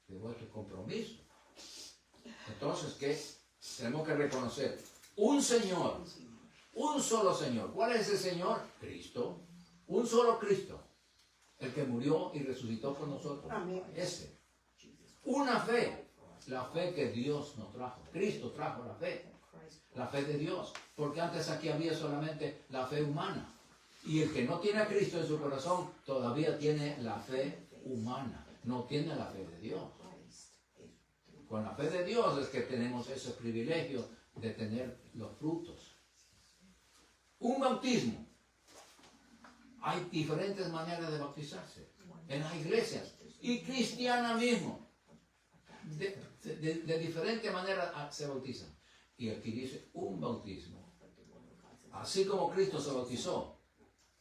de vuestro compromiso. Entonces, ¿qué? Tenemos que reconocer un Señor, un solo Señor. ¿Cuál es ese Señor? Cristo. Un solo Cristo. El que murió y resucitó por nosotros.
Amén.
Ese. Una fe. La fe que Dios nos trajo. Cristo trajo la fe. La fe de Dios. Porque antes aquí había solamente la fe humana. Y el que no tiene a Cristo en su corazón todavía tiene la fe humana. No tiene la fe de Dios. Con la fe de Dios es que tenemos ese privilegio de tener los frutos. Un bautismo. Hay diferentes maneras de bautizarse en las iglesias y cristianas mismo. De diferente manera se bautizan. Y aquí dice un bautismo. Así como Cristo se bautizó,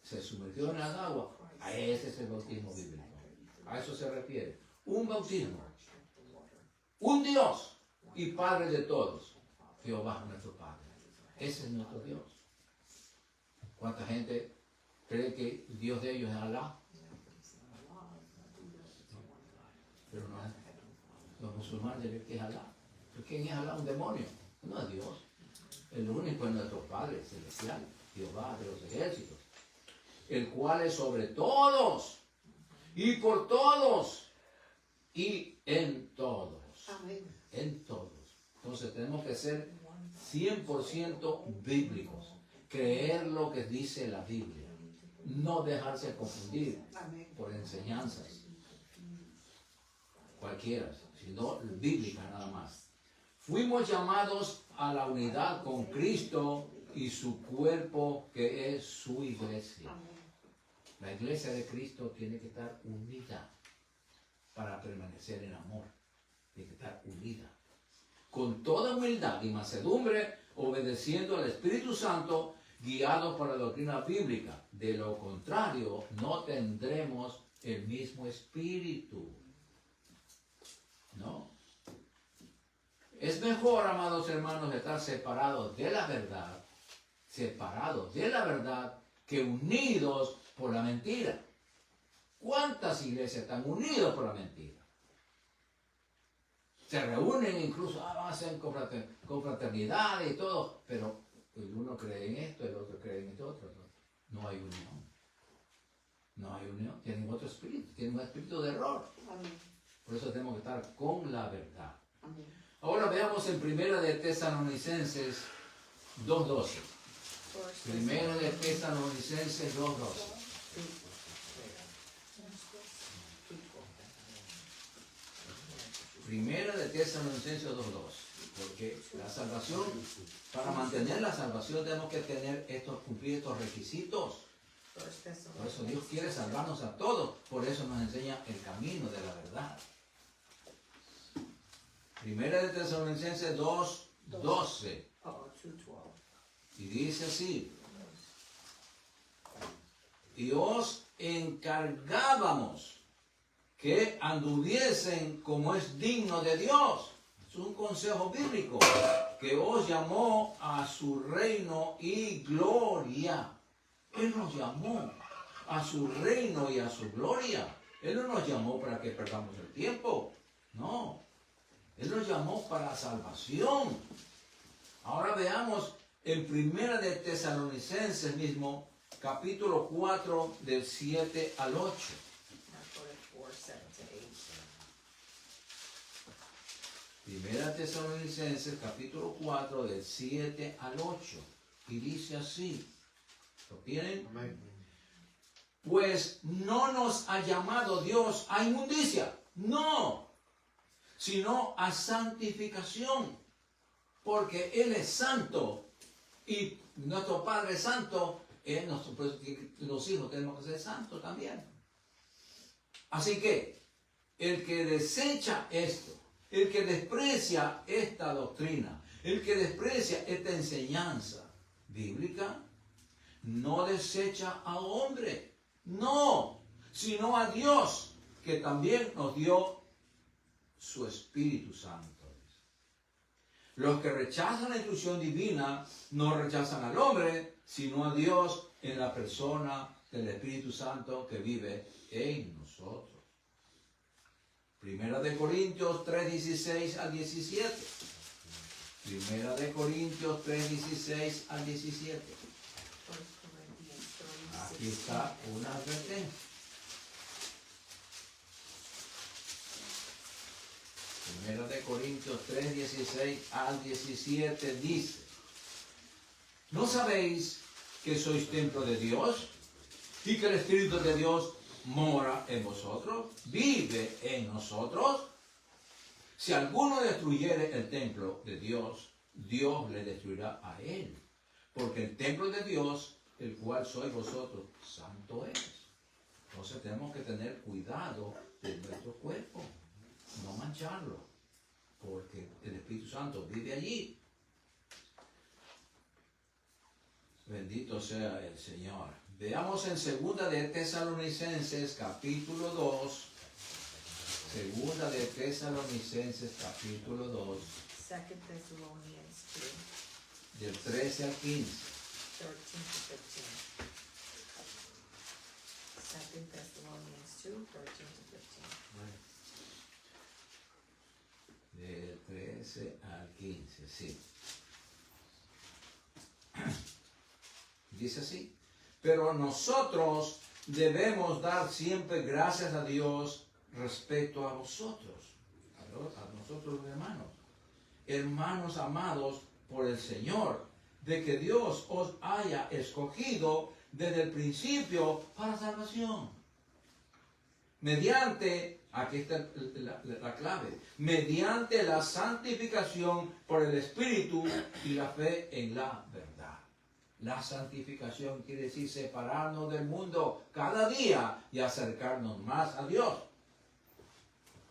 se sumergió en el agua, a ese es el bautismo bíblico. A eso se refiere. Un bautismo. Un Dios y Padre de todos. Jehová nuestro Padre. Ese es nuestro Dios. ¿Cuánta gente cree que el Dios de ellos es Alá? Pero no es. Los musulmanes creen que es Alá. ¿Pero quién es Alá? Un demonio. No es Dios. El único es nuestro Padre celestial, Jehová de los ejércitos, el cual es sobre todos y por todos y en todos.
Amén.
En todos. Entonces tenemos que ser 100% bíblicos. Creer lo que dice la Biblia. No dejarse confundir
Amén.
por enseñanzas cualquiera, sino bíblicas nada más. Fuimos llamados a la unidad con Cristo y su cuerpo, que es su iglesia.
Amén.
La iglesia de Cristo tiene que estar unida para permanecer en amor. Tiene que estar unida. Con toda humildad y mansedumbre, obedeciendo al Espíritu Santo, guiados por la doctrina bíblica. De lo contrario, no tendremos el mismo espíritu. ¿No? Es mejor, amados hermanos, estar separados de la verdad, que unidos por la mentira. ¿Cuántas iglesias están unidas por la mentira? Se reúnen incluso, hacen confraternidad y todo, pero el uno cree en esto, el otro cree en esto otro. No hay unión. No hay unión. Tienen otro espíritu, tienen un espíritu de error.
Amén.
Por eso tenemos que estar con la verdad.
Amén.
Ahora veamos en Primera de Tesalonicenses 2:12. Primera de Tesalonicenses 2:12. Primera de Tesalonicenses 2:2. Porque la salvación, para mantener la salvación tenemos que cumplir estos requisitos. Por eso Dios quiere salvarnos a todos. Por eso nos enseña el camino de la verdad. Primera de Tesalonicenses 2:12. Y dice así. y os encargábamos que anduviesen como es digno de Dios. Es un consejo bíblico, que os llamó a su reino y gloria. Él nos llamó a su reino y a su gloria. Él no nos llamó para que perdamos el tiempo. No. Él nos llamó para salvación. Ahora veamos en Primera de Tesalonicenses mismo, capítulo 4, del 7 al 8. Primera Tesalonicenses, capítulo 4, del 7 al 8. Y dice así. ¿Lo tienen?
Amén.
Pues no nos ha llamado Dios a inmundicia. No. Sino a santificación. Porque Él es santo. Y nuestro Padre es santo. Pues, los hijos tenemos que ser santos también. Así que, el que desecha esto, el que desprecia esta doctrina, el que desprecia esta enseñanza bíblica, no desecha a hombre, no, sino a Dios, que también nos dio su Espíritu Santo. Los que rechazan la instrucción divina no rechazan al hombre, sino a Dios en la persona del Espíritu Santo que vive en nosotros. Primera de Corintios 3, 16 al 17. Primera de Corintios 3, 16 al 17. Aquí está una advertencia. Primera de Corintios 3, 16 al 17 dice: ¿no sabéis que sois templo de Dios y que el Espíritu de Dios mora en vosotros, vive en nosotros? Si alguno destruyere el templo de Dios, Dios le destruirá a él, porque el templo de Dios, el cual sois vosotros, santo es. Entonces tenemos que tener cuidado de nuestro cuerpo, no mancharlo, porque el Espíritu Santo vive allí. Bendito sea el Señor. Veamos en Segunda de Tesalonicenses capítulo 2. Segunda de Tesalonicenses capítulo 2.
2 Thessalonians 2,
Del 13 al 15.
13 to 15. 2 Thessalonians 2, 13 to 15.
Del 13 al 15, sí. Dice así: pero nosotros debemos dar siempre gracias a Dios respecto a vosotros, a nosotros hermanos, hermanos amados por el Señor, de que Dios os haya escogido desde el principio para salvación. Mediante, aquí está la clave, mediante la santificación por el Espíritu y la fe en la verdad. La santificación quiere decir separarnos del mundo cada día y acercarnos más a Dios.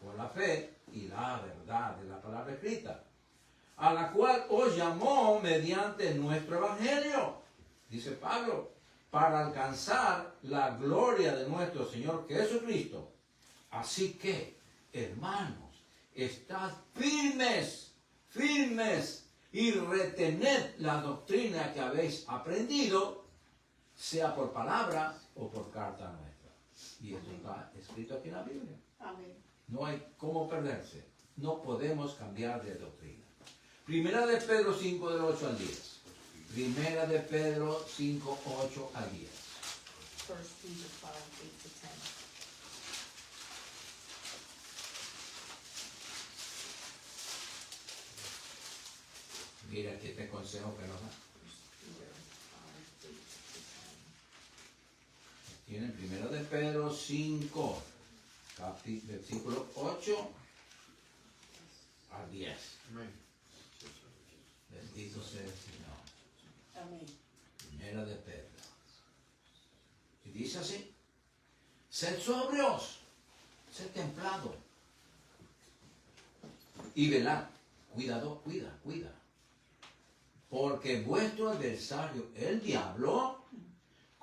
Por la fe y la verdad de la palabra escrita, a la cual os llamó mediante nuestro evangelio, dice Pablo, para alcanzar la gloria de nuestro Señor Jesucristo. Así que, hermanos, estad firmes, firmes, y retened la doctrina que habéis aprendido, sea por palabra o por carta nuestra. Y esto está escrito aquí en la Biblia.
Amén.
No hay cómo perderse. No podemos cambiar de doctrina. Primera de Pedro 5, del 8 al 10. Primera de Pedro 5, 8 al 10.
1 Peter 5, 8 to 10.
Mira aquí este consejo que nos da.
1 Peter 5, 8 to 10.
Tienen Primera de Pedro 5, versículo 8 al 10.
Amén.
Bendito sea el Señor.
Amén.
Primera de Pedro. Y dice así: sed sobrios, sed templados y velad. Cuida. Porque vuestro adversario, el diablo,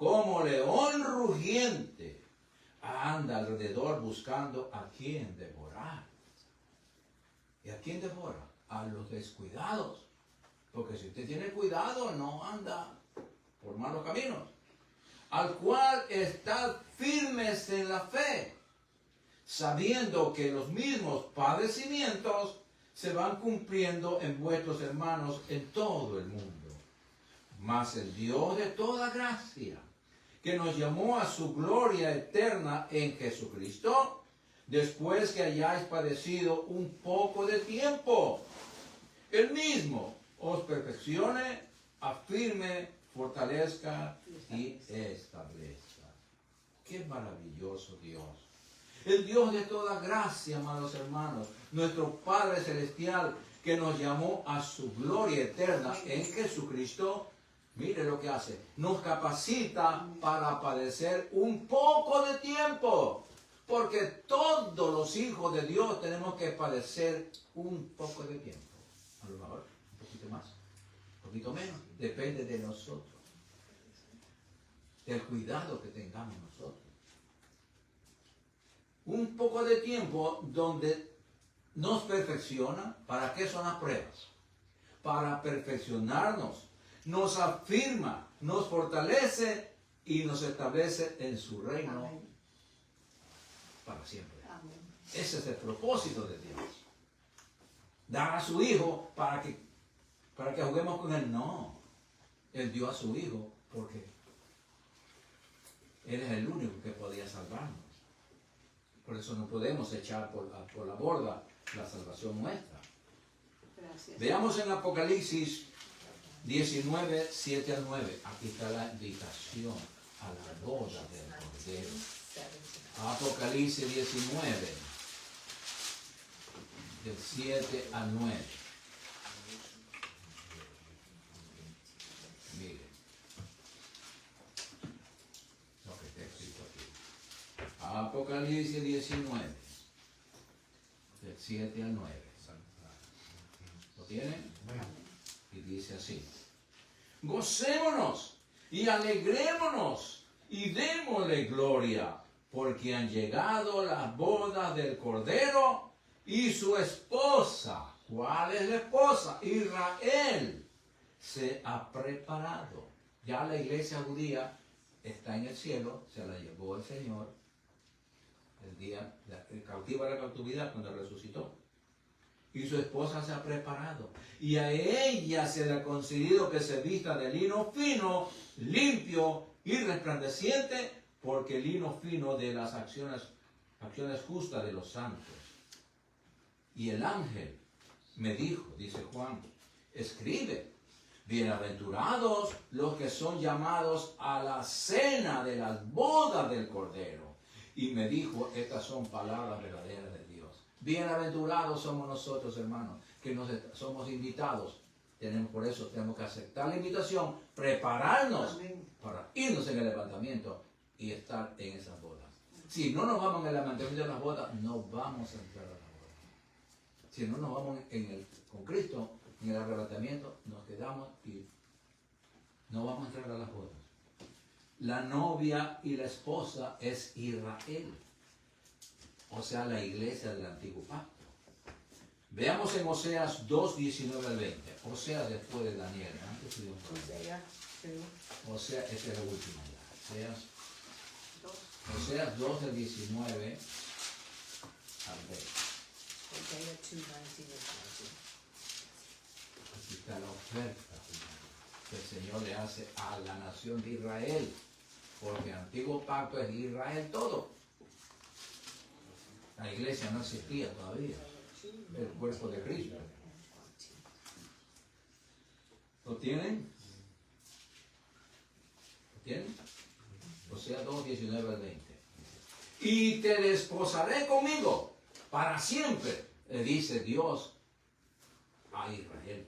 como león rugiente, anda alrededor buscando a quien devorar. ¿Y a quién devora? A los descuidados. Porque si usted tiene cuidado, no anda por malos caminos. Al cual estad firmes en la fe, sabiendo que los mismos padecimientos se van cumpliendo en vuestros hermanos en todo el mundo. Mas el Dios de toda gracia, que nos llamó a su gloria eterna en Jesucristo, después que hayáis padecido un poco de tiempo, Él mismo os perfeccione, afirme, fortalezca y establezca. ¡Qué maravilloso Dios! El Dios de toda gracia, amados hermanos, nuestro Padre Celestial, que nos llamó a su gloria eterna en Jesucristo, mire lo que hace, nos capacita para padecer un poco de tiempo, porque todos los hijos de Dios tenemos que padecer un poco de tiempo. A lo mejor un poquito más, un poquito menos, depende de nosotros, del cuidado que tengamos nosotros. Un poco de tiempo donde nos perfecciona. ¿Para qué son las pruebas? Para perfeccionarnos, nos afirma, nos fortalece y nos establece en su reino.
Amén.
Para siempre.
Amén.
Ese es el propósito de Dios. Dar a su Hijo para que juguemos con Él. No. Él dio a su Hijo porque Él es el único que podía salvarnos. Por eso no podemos echar por la borda la salvación nuestra.
Gracias.
Veamos en Apocalipsis 19, 7 al 9. Aquí está la invitación a la boda del Cordero. Apocalipsis 19, del 7 al 9. Mire lo que está escrito aquí. Apocalipsis 19, del 7 al 9. ¿Lo tienen? Y dice así: gocémonos y alegrémonos y démosle gloria, porque han llegado las bodas del Cordero y su esposa. ¿Cuál es la esposa? Israel se ha preparado. Ya la iglesia judía está en el cielo, se la llevó el Señor el día, el cautivo de la cautividad cuando resucitó. Y su esposa se ha preparado. Y a ella se le ha concedido que se vista de lino fino, limpio y resplandeciente, porque el lino fino de las acciones justas de los santos. Y el ángel me dijo, dice Juan, escribe: bienaventurados los que son llamados a la cena de las bodas del Cordero. Y me dijo, estas son palabras verdaderas de Dios. Bienaventurados somos nosotros, hermanos, que somos invitados. Por eso tenemos que aceptar la invitación, prepararnos
Amén.
para irnos en el levantamiento y estar en esas bodas. Si no nos vamos en el levantamiento de las bodas, no vamos a entrar a las bodas. Si no nos vamos con Cristo en el arrebatamiento, nos quedamos y no vamos a entrar a las bodas. La novia y la esposa es Israel, o sea, la iglesia del antiguo pacto. Veamos en Oseas 2, 19 al 20. Oseas después de Daniel. Antes tuvimos
Hosea 2.
Oseas, esta es la última ya.
Dos.
Oseas 2 del 19 al 20.
Hosea 2, 19 and 20.
Aquí está la oferta que el Señor le hace a la nación de Israel. Porque el antiguo pacto es Israel todo. La iglesia no existía todavía. El cuerpo de Cristo. ¿Lo tienen? ¿Lo tienen? Oseas 2, 19 al 20. Y te desposaré conmigo para siempre, le dice Dios a Israel.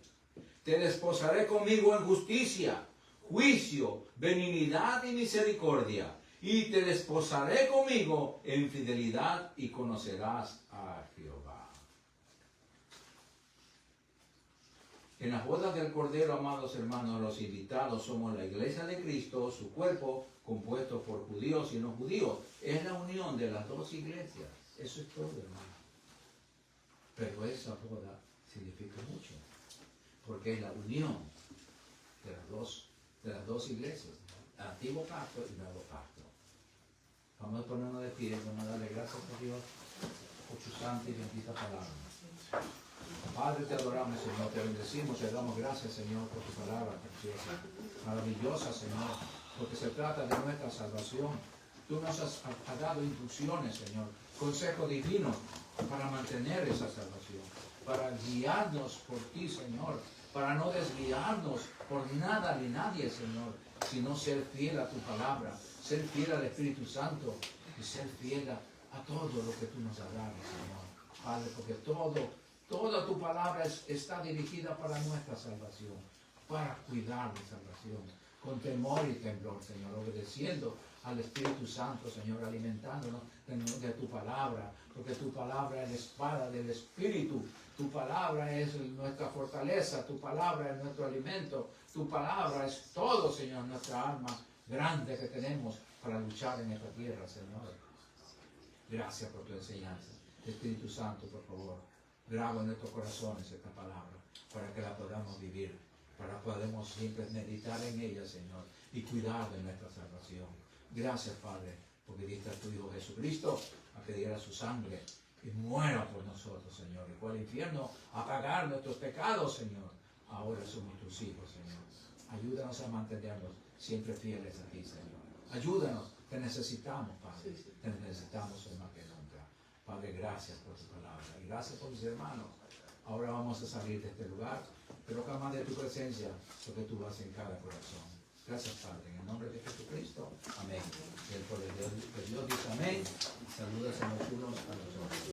Te desposaré conmigo en justicia, juicio, benignidad y misericordia. Y te desposaré conmigo en fidelidad y conocerás a Jehová. En las bodas del Cordero, amados hermanos, los invitados somos la iglesia de Cristo, su cuerpo, compuesto por judíos y no judíos. Es la unión de las dos iglesias. Eso es todo, hermano. Pero esa boda significa mucho, porque es la unión de las dos iglesias, el antiguo pacto y el nuevo pacto. Vamos a ponernos de pie, vamos a darle gracias a Dios por su santa y bendita palabra. Padre, te adoramos, Señor, te bendecimos, te damos gracias, Señor, por tu palabra preciosa, maravillosa, Señor, porque se trata de nuestra salvación. Tú nos has dado instrucciones, Señor, consejos divinos para mantener esa salvación, para guiarnos por ti, Señor, para no desviarnos por nada ni nadie, Señor, sino ser fiel a tu palabra, ser fiel al Espíritu Santo y ser fiel a todo lo que tú nos has dado, Señor. Padre, porque toda tu palabra está dirigida para nuestra salvación, para cuidar la salvación, con temor y temblor, Señor, obedeciendo al Espíritu Santo, Señor, alimentándonos de tu palabra, porque tu palabra es la espada del Espíritu, tu palabra es nuestra fortaleza, tu palabra es nuestro alimento, tu palabra es todo, Señor, nuestra arma grande que tenemos para luchar en esta tierra, Señor. Gracias por tu enseñanza. Espíritu Santo, por favor, graba en nuestros corazones esta palabra, para que la podamos vivir, para que podamos siempre meditar en ella, Señor, y cuidar de nuestra salvación. Gracias, Padre, porque diste a tu Hijo Jesucristo a que diera su sangre y muera por nosotros, Señor, y fue al infierno a pagar nuestros pecados, Señor. Ahora somos tus hijos, Señor. Ayúdanos a mantenernos siempre fieles a ti, Señor. Ayúdanos, te necesitamos, Padre. Te necesitamos hoy más que nunca. Padre, gracias por tu palabra y gracias por mis hermanos. Ahora vamos a salir de este lugar, pero jamás de tu presencia, lo que tú vas en cada corazón. Gracias, Padre, en el nombre de Jesucristo. Amén. Y el poder de Dios dice amén. Saludos a los unos a los otros.